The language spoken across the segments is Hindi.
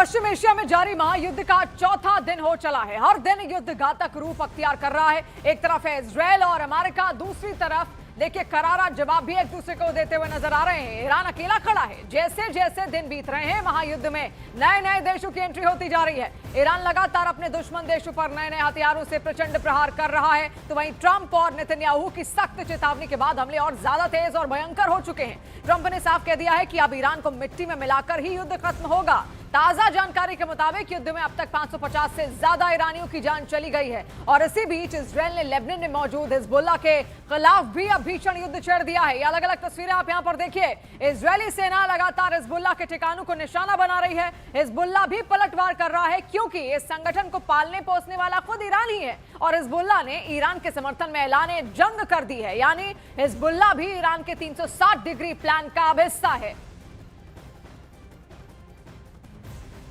पश्चिम एशिया में जारी महायुद्ध का चौथा दिन हो चला है। हर दिन युद्ध घातक रूप अख्तियार कर रहा है। एक तरफ है इजरायल और अमेरिका, दूसरी तरफ देखिए करारा जवाब भी एक दूसरे को देते हुए नजर आ रहे हैं। ईरान अकेला खड़ा है। जैसे जैसे दिन बीत रहे हैं महायुद्ध में नए नए देशों की एंट्री होती जा रही है। ईरान लगातार अपने दुश्मन देशों पर नए नए हथियारों से प्रचंड प्रहार कर रहा है, तो वहीं ट्रंप और नेतन्याहू की सख्त चेतावनी के बाद हमले और ज्यादा तेज और भयंकर हो चुके हैं। ट्रंप ने साफ कह दिया है कि अब ईरान को मिट्टी में मिलाकर ही युद्ध खत्म होगा। ताजा जानकारी के मुताबिक युद्ध में अब तक 550 से ज्यादा ईरानियों की जान चली गई है। और इसी बीच इजरायल ने लेबनान में मौजूद हिजबुल्लाह के खिलाफ भी अब भीषण युद्ध छेड़ दिया है। ये अलग अलग तस्वीरें आप यहां पर देखिए। इजरायली सेना लगातार हिजबुल्लाह के ठिकानों को निशाना बना रही है। हिजबुल्लाह भी पलटवार कर रहा है, क्योंकि इस संगठन को पालने पोसने वाला खुद ईरान ही है। और हिजबुल्लाह ने ईरान के समर्थन में ऐलान जंग कर दी है, यानी हिजबुल्लाह भी ईरान के 360 डिग्री प्लान का अब हिस्सा है।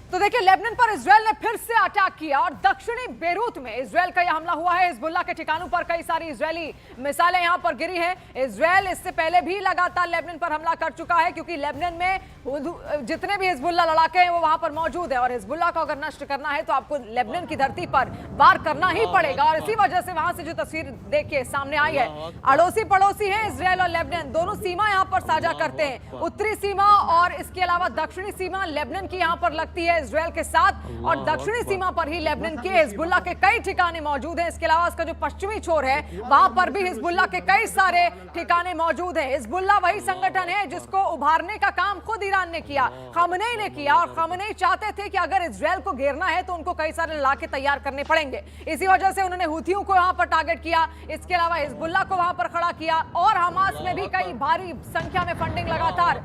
तो देखिए, लेबनान पर इजरायल ने फिर से अटैक किया और दक्षिणी बेरूत में इजरायल का यह हमला हुआ है। हिजबुल्लाह के ठिकानों पर कई सारी इजरायली मिसाइलें यहां पर गिरी हैं। इजरायल इससे पहले भी लगातार लेबनान पर हमला कर चुका है, क्योंकि लेबनान में जितने भी हिजबुल्लाह लड़ाके हैं वो वहां पर मौजूद है। और हिजबुल्लाह को अगर नष्ट करना है तो आपको लेबनान की धरती पर वार करना ही पड़ेगा। और इसी वजह से वहां से जो तस्वीर देखिए सामने आई है, अड़ोसी पड़ोसी है इजरायल और लेबनान, दोनों सीमा यहाँ पर साझा करते हैं। उत्तरी सीमा और इसके अलावा दक्षिणी सीमा लेबनान की यहाँ पर लगती है इजरायल के साथ, और दक्षिणी सीमा पर ही लेबनान के हिजबुल्लाह के कई ठिकाने मौजूद हैं। इसके अलावा इसका जो पश्चिमी छोर है वहां पर भी हिजबुल्लाह के कई सारे ठिकाने मौजूद हैं। हिजबुल्लाह वही संगठन है जिसको उभारने का काम खुद ईरान ने किया, खamenei ने किया। और खamenei चाहते थे कि अगर इजरायल को घेरना है तो उनको कई सारे इलाके तैयार करने पड़ेंगे। इसी वजह से उन्होंने हूथियों को वहां पर टारगेट किया, इसके अलावा हिजबुल्लाह को वहां पर खड़ा किया। और हमास में भी कई भारी संख्या में फंडिंग लगातार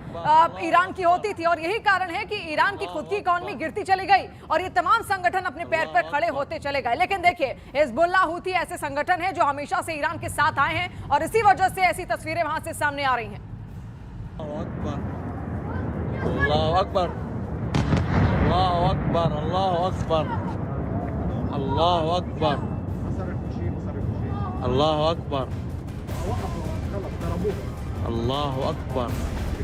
ईरान की होती थी। और यही कारण है कि ईरान की खुद की इकोनॉमी गिरती चली गई और ये तमाम संगठन अपने पैर पर खड़े होते चले गए। लेकिन देखिए, हिजबुल्लाह, हूथी ऐसे संगठन हैं जो हमेशा से ईरान के साथ आए हैं, और इसी वजह से ऐसी तस्वीरें वहां से सामने आ रही हैं। अल्लाहु अकबर, अल्लाहु अकबर, अल्लाहु अकबर, अल्लाहु अकबर, अल्लाहु अकबर, अल्लाहु अकबर।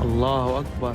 अल्लाहु अकबर।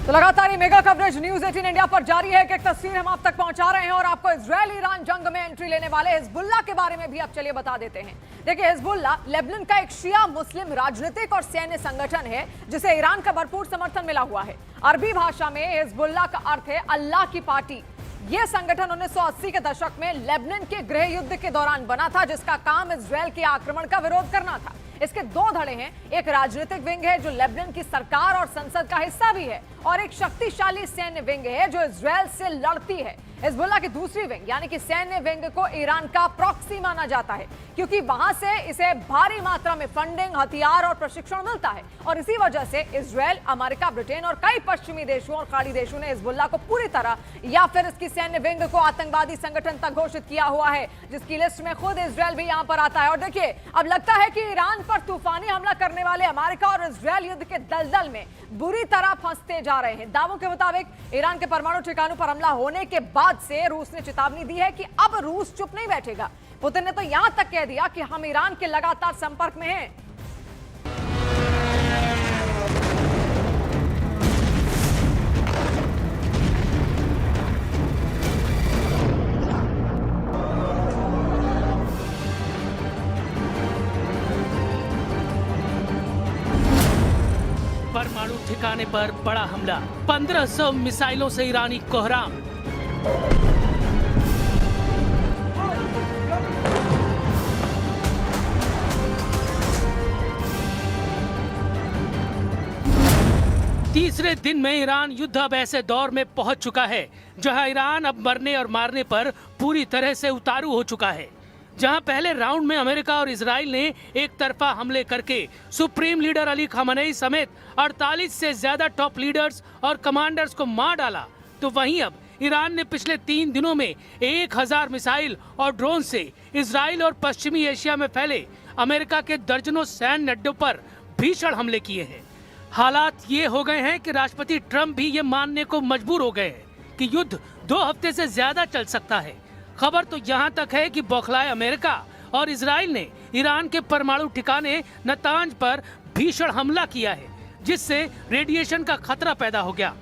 तो लगातार ये मेगा कवरेज न्यूज़ 18 इंडिया पर जारी है कि एक तस्वीर हम आप तक पहुंचा रहे हैं और आपको इजरायल ईरान जंग में एंट्री लेने वाले हिजबुल्लाह के बारे में भी अब चलिए बता देते हैं। देखिए, हिजबुल्लाह लेबनान का एक शिया मुस्लिम राजनीतिक और सैन्य संगठन है जिसे ईरान का भरपूर समर्थन मिला हुआ है। अरबी भाषा में हिजबुल्लाह का अर्थ है अल्लाह की पार्टी। यह संगठन 1980 के दशक में लेबनान के गृह युद्ध के दौरान बना था, जिसका काम इजरायल के आक्रमण का विरोध करना था। इसके दो धड़े हैं, एक राजनीतिक विंग है जो लेबनान की सरकार और संसद का हिस्सा भी है, और एक शक्तिशाली सैन्य विंग है जो इजरायल से लड़ती है। हिजबुल्लाह की दूसरी विंग यानी कि सैन्य विंग को ईरान का प्रॉक्सी माना जाता है, क्योंकि वहां से इसे भारी मात्रा में फंडिंग, हथियार और प्रशिक्षण मिलता है। और इसी वजह से इजरायल, अमेरिका, ब्रिटेन और कई पश्चिमी देशों और खाड़ी देशों ने हिजबुल्लाह को पूरी तरह या फिर इसकी सैन्य विंग को आतंकवादी संगठन तक घोषित किया हुआ है, जिसकी लिस्ट में खुद इजरायल भी यहां पर आता है। और देखिए, अब लगता है कि ईरान पर तूफानी हमला करने वाले अमेरिका और इजरायल युद्ध के दलदल में बुरी तरह फंसते जा रहे हैं। दावों के मुताबिक ईरान के परमाणु ठिकानों पर हमला होने के बाद से रूस ने चेतावनी दी है कि अब रूस चुप नहीं बैठेगा। पुतिन ने तो यहां तक कह दिया कि हम ईरान के लगातार संपर्क में हैं। परमाणु ठिकाने पर बड़ा हमला, 1500 मिसाइलों से ईरानी कोहराम। तीसरे दिन में ईरान युद्ध अब ऐसे दौर में पहुंच चुका है जहां ईरान अब मरने और मारने पर पूरी तरह से उतारू हो चुका है। जहां पहले राउंड में अमेरिका और इजराइल ने एक तरफा हमले करके सुप्रीम लीडर अली खamenei समेत 48 से ज्यादा टॉप लीडर्स और कमांडर्स को मार डाला, तो वहीं अब ईरान ने पिछले 3 दिनों में 1000 मिसाइल और ड्रोन से इजराइल और पश्चिमी एशिया में फैले अमेरिका के दर्जनों सैन्य अड्डों पर भीषण हमले किए हैं। हालात ये हो गए हैं कि राष्ट्रपति ट्रंप भी ये मानने को मजबूर हो गए हैं कि युद्ध 2 हफ्ते से ज्यादा चल सकता है। खबर तो यहाँ तक है कि बौखलाए अमेरिका और इजराइल ने ईरान के परमाणु ठिकाने नतांज पर भीषण हमला किया है, जिससे रेडिएशन का खतरा पैदा हो गया।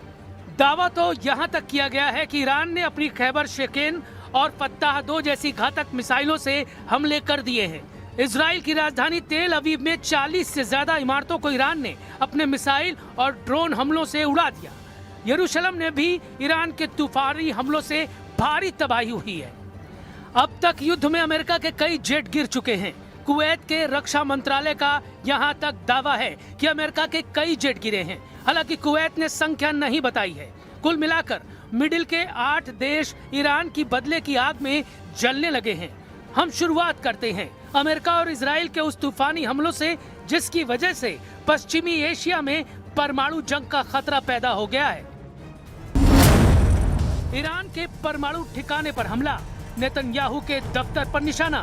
दावा तो यहाँ तक किया गया है कि ईरान ने अपनी खैबर शेकेन और फत्ताह 2 जैसी घातक मिसाइलों से हमले कर दिए हैं। इजराइल की राजधानी तेल अवीव में 40 से ज्यादा इमारतों को ईरान ने अपने मिसाइल और ड्रोन हमलों से उड़ा दिया। यरूशलेम ने भी ईरान के तूफानी हमलों से भारी तबाही हुई है। अब तक युद्ध में अमेरिका के कई जेट गिर चुके हैं। कुवैत के रक्षा मंत्रालय का यहां तक दावा है कि अमेरिका के कई जेट गिरे हैं। हालांकि कुवैत ने संख्या नहीं बताई है। कुल मिलाकर मिडिल के 8 देश ईरान की बदले की आग में जलने लगे हैं। हम शुरुआत करते हैं अमेरिका और इजराइल के उस तूफानी हमलों से, जिसकी वजह से पश्चिमी एशिया में परमाणु जंग का खतरा पैदा हो गया है। ईरान के परमाणु ठिकाने पर हमला, नेतन्याहू के दफ्तर पर निशाना।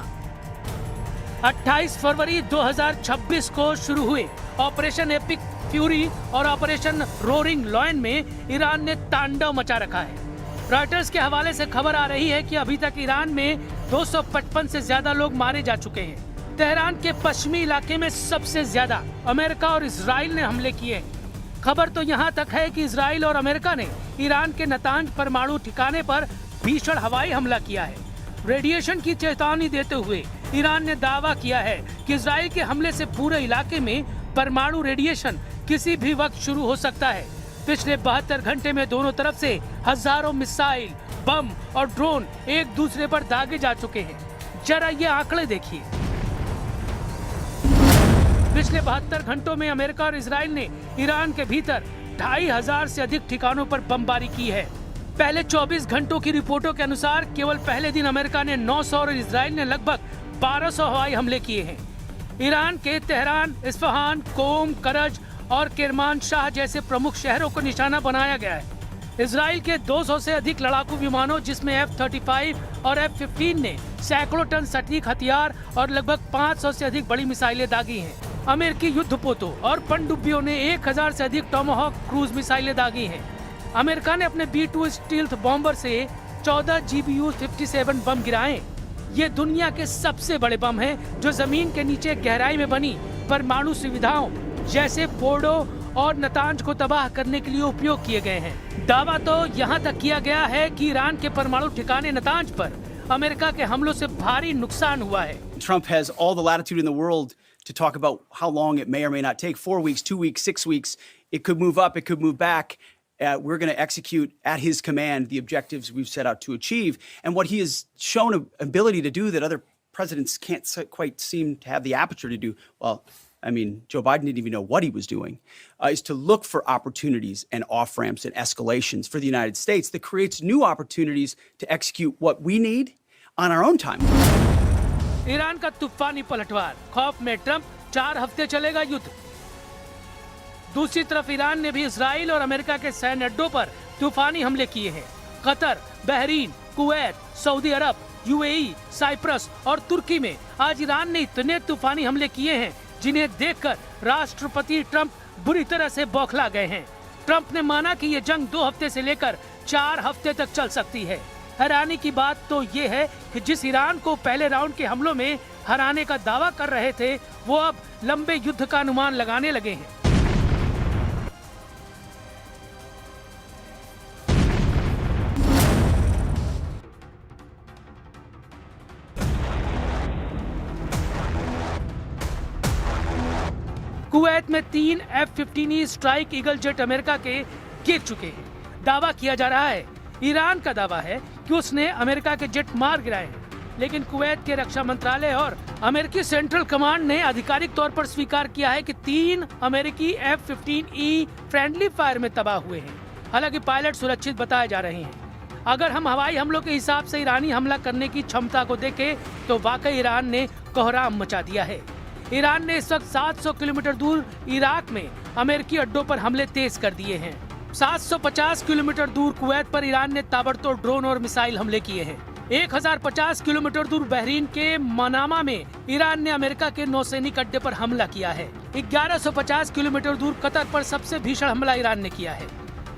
28 फरवरी 2026 को शुरू हुए ऑपरेशन एपिक फ्यूरी और ऑपरेशन रोरिंग लॉयन में ईरान ने तांडव मचा रखा है। रॉयटर्स के हवाले से खबर आ रही है कि अभी तक ईरान में 255 से ज्यादा लोग मारे जा चुके हैं। तेहरान के पश्चिमी इलाके में सबसे ज्यादा अमेरिका और इजराइल ने हमले किए। खबर तो यहाँ तक है कि इजराइल और अमेरिका ने ईरान के नतांज परमाणु ठिकाने पर भीषण हवाई हमला किया है। रेडिएशन की चेतावनी देते हुए ईरान ने दावा किया है कि इजराइल के हमले से पूरे इलाके में परमाणु रेडिएशन किसी भी वक्त शुरू हो सकता है। पिछले 72 घंटे में दोनों तरफ से हजारों मिसाइल, बम और ड्रोन एक दूसरे पर दागे जा चुके हैं। जरा ये आंकड़े देखिए। पिछले 72 घंटों में अमेरिका और इजराइल ने ईरान के भीतर 2500 से अधिक ठिकानों पर बमबारी की है। पहले 24 घंटों की रिपोर्टों के अनुसार केवल पहले दिन अमेरिका ने 900 और इजराइल ने लगभग 1200 हवाई हमले किए हैं। ईरान के तेहरान, इस्फहान, कोम, करज और किरमान शाह जैसे प्रमुख शहरों को निशाना बनाया गया है। इजराइल के 200 से अधिक लड़ाकू विमानों, जिसमें F-35 और F-15 ने सैकड़ों टन सटीक हथियार और लगभग 500 से अधिक बड़ी मिसाइलें दागी हैं। अमेरिकी युद्धपोतों और पनडुब्बियों ने 1000 से अधिक टोमाहॉक क्रूज मिसाइलें दागी हैं। अमेरिका ने अपने B-2 स्टील्थ बॉम्बर से 14 GBU-57 बम गिराए। ये दुनिया के सबसे बड़े बम हैं, जो जमीन के नीचे गहराई में बनी परमाणु सुविधाओं जैसे फोर्डो और नतांज को तबाह करने के लिए उपयोग किए गए हैं। दावा तो यहाँ तक किया गया है कि ईरान के परमाणु ठिकाने नतांज पर अमेरिका के हमलों से भारी नुकसान हुआ है। Trump has all the latitude in the world to talk about how long it may or may not take. 4 weeks, 2 weeks, 6 weeks. It could move up, it could move back. We're going to execute at his command the objectives we've set out to achieve. And what he has shown an ability to do that other presidents can't quite seem to have the aperture to do, well, I mean, Joe Biden didn't even know what he was doing, is to look for opportunities and off-ramps and escalations for the United States that creates new opportunities to execute what we need on our own time. Iran का तूफानी पलटवार, खौफ में ट्रंप, 4 हफ्ते चलेगा युद्ध। दूसरी तरफ ईरान ने भी इजराइल और अमेरिका के सैन्य अड्डों पर तूफानी हमले किए हैं। कतर, बहरीन, कुवैत, सऊदी अरब, UAE, साइप्रस और तुर्की में आज ईरान ने इतने तूफानी हमले किए हैं, जिन्हें देखकर राष्ट्रपति ट्रंप बुरी तरह से बौखला गए हैं। ट्रंप ने माना कि ये जंग 2 हफ्ते से लेकर 4 हफ्ते तक चल सकती है। हैरानी की बात तो ये है कि जिस ईरान को पहले राउंड के हमलों में हराने का दावा कर रहे थे, वो अब लंबे युद्ध का अनुमान लगाने लगे हैं। कुवैत में 3 F-15E strike eagle jet America के गिर चुके हैं। दावा किया जा रहा है, ईरान का दावा है कि उसने अमेरिका के जेट मार गिराए हैं, लेकिन कुवैत के रक्षा मंत्रालय और अमेरिकी सेंट्रल कमांड ने आधिकारिक तौर पर स्वीकार किया है कि 3 अमेरिकी F-15E फ्रेंडली फायर में तबाह हुए हैं। हालांकि पायलट सुरक्षित बताए जा रहे हैं। अगर हम हवाई हमलों के हिसाब से ईरानी हमला करने की क्षमता को देखें, तो वाकई ईरान ने कोहराम मचा दिया है। ईरान ने इस वक्त 700 किलोमीटर दूर इराक में अमेरिकी अड्डों पर हमले तेज कर दिए हैं। 750 किलोमीटर दूर कुवैत पर ईरान ने ताबड़तोड़ ड्रोन और मिसाइल हमले किए हैं। 1050 किलोमीटर दूर बहरीन के मनामा में ईरान ने अमेरिका के नौसैनिक अड्डे पर हमला किया है। 1150 किलोमीटर दूर कतर पर सबसे भीषण हमला ईरान ने किया है।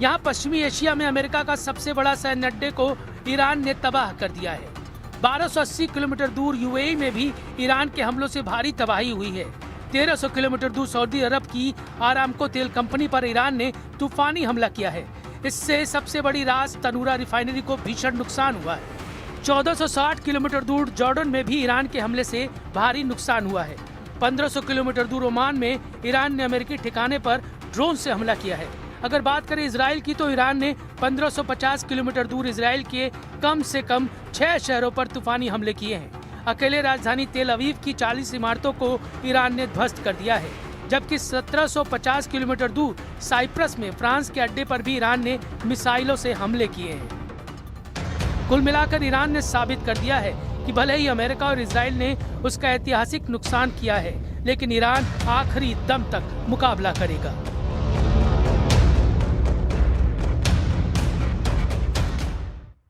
यहाँ पश्चिमी एशिया में अमेरिका का सबसे बड़ा सैन्य अड्डे को ईरान ने तबाह कर दिया है। 1280 किलोमीटर दूर यूएई में भी ईरान के हमलों से भारी तबाही हुई है। 1300 किलोमीटर दूर सऊदी अरब की आरामको तेल कंपनी पर ईरान ने तूफानी हमला किया है। इससे सबसे बड़ी रास तनूरा रिफाइनरी को भीषण नुकसान हुआ है। 1460 किलोमीटर दूर जॉर्डन में भी ईरान के हमले से भारी नुकसान हुआ है। 1500 किलोमीटर दूर ओमान में ईरान ने अमेरिकी ठिकाने पर ड्रोन से हमला किया है। अगर बात करें इजराइल की तो ईरान ने 1550 किलोमीटर दूर इजराइल के कम से कम 6 शहरों पर तूफानी हमले किए हैं। अकेले राजधानी तेल अवीव की 40 इमारतों को ईरान ने ध्वस्त कर दिया है, जबकि 1750 किलोमीटर दूर साइप्रस में फ्रांस के अड्डे पर भी ईरान ने मिसाइलों से हमले किए हैं। कुल मिलाकर ईरान ने साबित कर दिया है कि भले ही अमेरिका और इजराइल ने उसका ऐतिहासिक नुकसान किया है, लेकिन ईरान आखिरी दम तक मुकाबला करेगा।